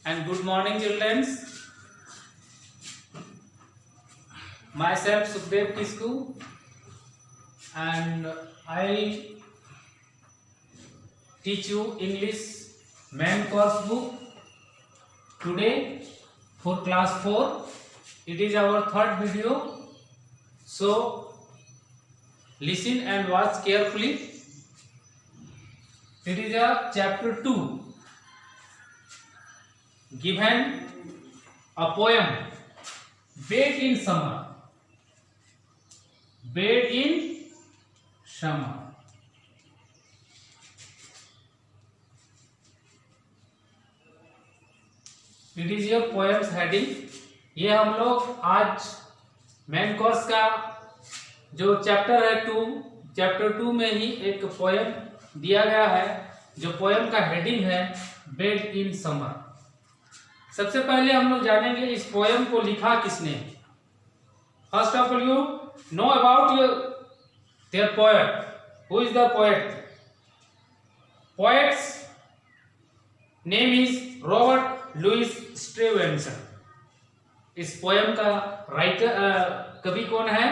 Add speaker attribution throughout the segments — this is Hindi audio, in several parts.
Speaker 1: and good morning children. Myself Sukhdev Kisku and I teach you English main course book today for class 4. It is our third video, so listen and watch carefully. It is a chapter 2, given a poem, Bed in Summer. Bed in Summer. It is your poems heading. ये हम लोग आज मेन कोर्स का जो चैप्टर है चैप्टर 2 में ही एक पोएम दिया गया है, जो पोएम का हेडिंग है बेड इन समर। सबसे पहले हम लोग जानेंगे इस पोएम को लिखा किसने। First of all you know about their poet. Who is the poet? Poet's name is Robert Louis Stevenson. इस पोएम का राइटर कवि कौन है?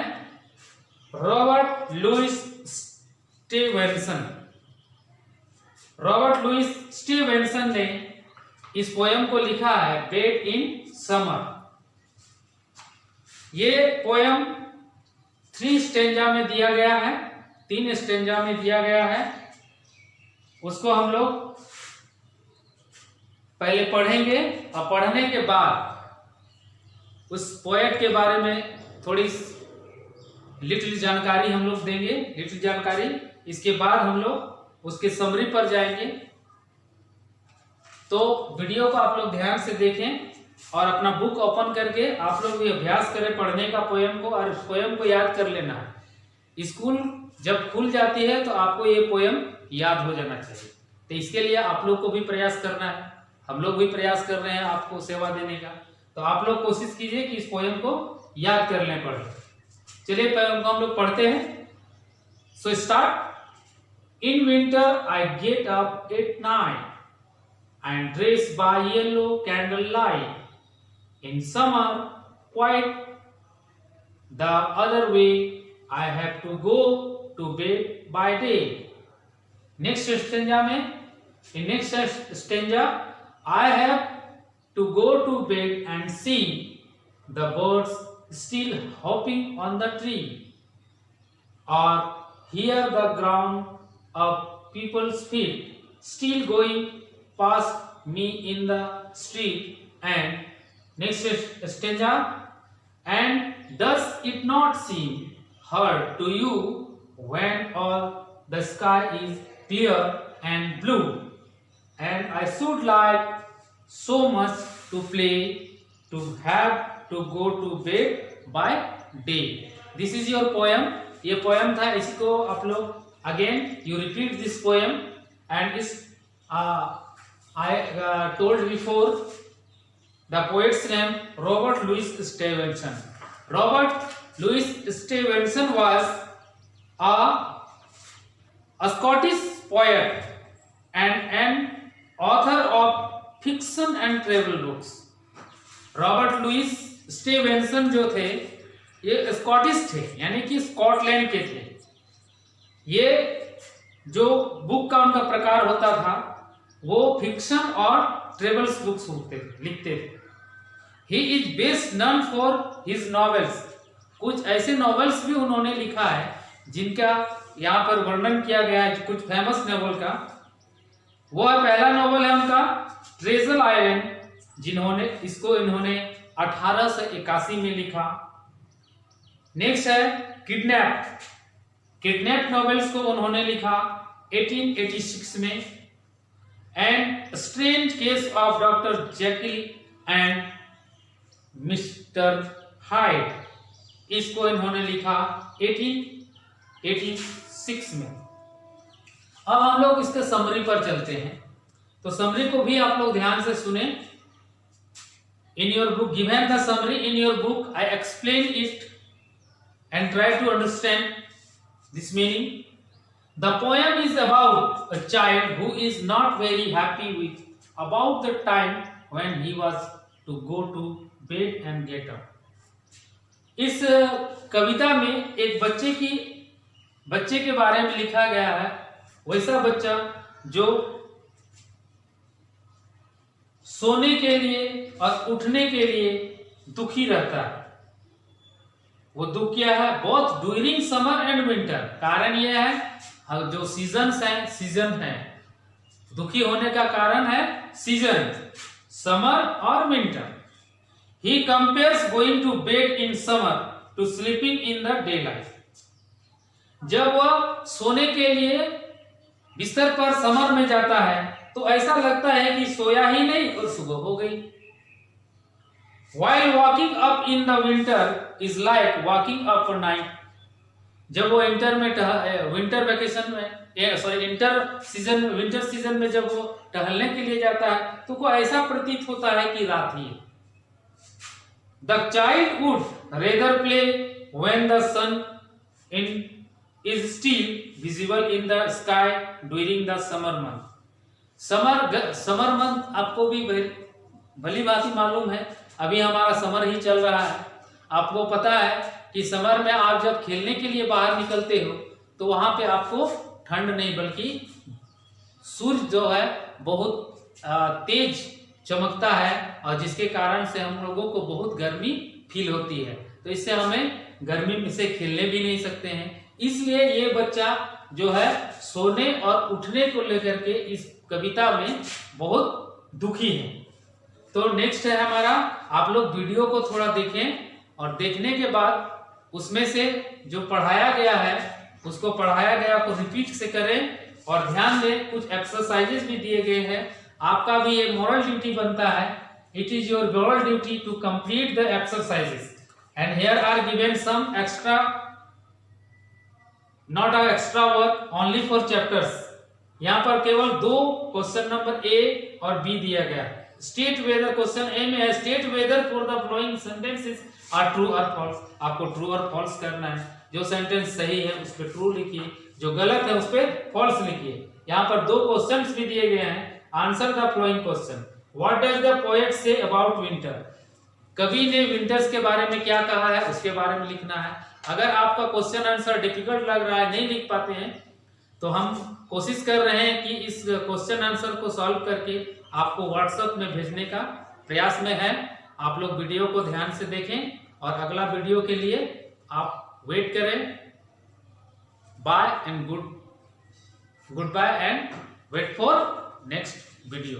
Speaker 1: Robert Louis Stevenson. Robert Louis Stevenson ने इस पोएम को लिखा है बेड इन समर। ये पोएम 3 स्टेंजा में दिया गया है, 3 स्टेंजा में दिया गया है। उसको हम लोग पहले पढ़ेंगे और पढ़ने के बाद उस पोएट के बारे में थोड़ी लिटिल जानकारी हम लोग देंगे, लिटिल जानकारी। इसके बाद हम लोग उसके समरी पर जाएंगे। तो वीडियो को आप लोग ध्यान से देखें और अपना बुक ओपन करके आप लोग भी अभ्यास करें पढ़ने का पोएम को, और पोएम को याद कर लेना है। स्कूल जब खुल जाती है तो आपको ये पोएम याद हो जाना चाहिए। तो इसके लिए आप लोग को भी प्रयास करना है, हम लोग भी प्रयास कर रहे हैं आपको सेवा देने का। तो आप लोग कोशिश कीजिए कि इस पोएम को याद कर लें पढ़। चलिए पोएम को हम लोग पढ़ते हैं। So start. In winter I get up at night and dressed by yellow candlelight. In summer, quite the other way, I have to go to bed by day. Next stanza में, in next stanza, I have to go to bed and see the birds still hopping on the tree, or hear the ground of people's feet still going past me in the street. And next stanza, and does it not seem hard to you when all the sky is clear and blue, and I should like so much to play to have to go to bed by day. This is your poem. ये poem था, इसको आप लोग again you repeat this poem, and is I told before the poet's name Robert Louis Stevenson. Robert Louis Stevenson was a Scottish poet and an author of fiction and travel books. Robert Louis Stevenson जो थे ये स्कॉटिश थे, यानी कि स्कॉटलैंड के थे। ये जो बुक का उनका प्रकार होता था वो फिक्शन और ट्रेवल्स बुक्स लिखते थे। He is best known for his novels. कुछ ऐसे नॉवेल्स भी उन्होंने लिखा है जिनका यहाँ पर वर्णन किया गया है, कुछ फेमस नॉवेल का। वो पहला नॉवेल है उनका ट्रेजर आइलैंड, इन्होंने 1881 में लिखा। नेक्स्ट है किडनैप नॉवेल्स को उन्होंने लिखा 1886 में। And strange case of doctor Jekyll and mister hide, इसको इन्होंने लिखा 1886 में। अब हम लोग इसके समरी पर चलते हैं। तो समरी को भी आप लोग ध्यान से सुने। In your book given the summary in your book, I explain it and try to understand this meaning. The poem is about a child who is not very happy with about the time when he was to go to bed and get up. इस कविता में एक बच्चे के बारे में लिखा गया है, वैसा बच्चा जो सोने के लिए और उठने के लिए दुखी रहता है। वो दुख क्या है? Both during summer and winter. कारण यह है जो सीजन है, दुखी होने का कारण है सीजन, समर और winter. He compares going to bed in summer to sleeping in the daylight. जब वह सोने के लिए बिस्तर पर समर में जाता है तो ऐसा लगता है कि सोया ही नहीं और सुबह हो गई। While walking up in the winter is like walking up at night। जब वो विंटर सीजन में जब वो टहलने के लिए जाता है तो को ऐसा प्रतीत होता है कि रात ही है। The child would rather play when the sun is still visible in the sky during the summer month। Summer month आपको भी भली भांति मालूम है, अभी हमारा समर ही चल रहा है। आपको पता है कि समर में आप जब खेलने के लिए बाहर निकलते हो तो वहां पे आपको ठंड नहीं बल्कि सूर्य जो है बहुत तेज चमकता है और जिसके कारण से हम लोगों को बहुत गर्मी फील होती है। तो इससे हमें गर्मी में से खेलने भी नहीं सकते हैं। इसलिए ये बच्चा जो है सोने और उठने को लेकर के इस कविता में बहुत दुखी है। तो नेक्स्ट है हमारा, आप लोग वीडियो को थोड़ा देखें और देखने के बाद उसमें से जो पढ़ाया गया है उसको रिपीट से करें और ध्यान दें। कुछ एक्सरसाइजेस भी दिए गए हैं, आपका भी ये मोरल ड्यूटी बनता है। It is your moral duty to complete the exercises and here are given some extra, not a extra work, only for chapters. यहाँ पर केवल 2 क्वेश्चन नंबर ए और बी दिया गया है। स्टेट वेदर क्वेश्चन ए में है state whether for the following sentences are true और फॉल्स। आपको ट्रू और फॉल्स करना है। जो सेंटेंस सही है उस पर ट्रू लिखिए, जो गलत है उस पर फॉल्स लिखिए। यहाँ पर 2 क्वेश्चंस भी दिए गए हैं। Answer the following question. What does the poet say about winter. कवि ने विंटर्स के बारे में क्या कहा है उसके बारे में लिखना है। अगर आपका क्वेश्चन आंसर डिफिकल्ट लग रहा है, नहीं लिख पाते हैं, तो हम कोशिश कर रहे हैं कि इस क्वेश्चन आंसर को सॉल्व करके आपको व्हाट्सएप में भेजने का प्रयास में है। आप लोग वीडियो को ध्यान से देखें और अगला वीडियो के लिए आप वेट करें। Bye and goodbye and wait for next video.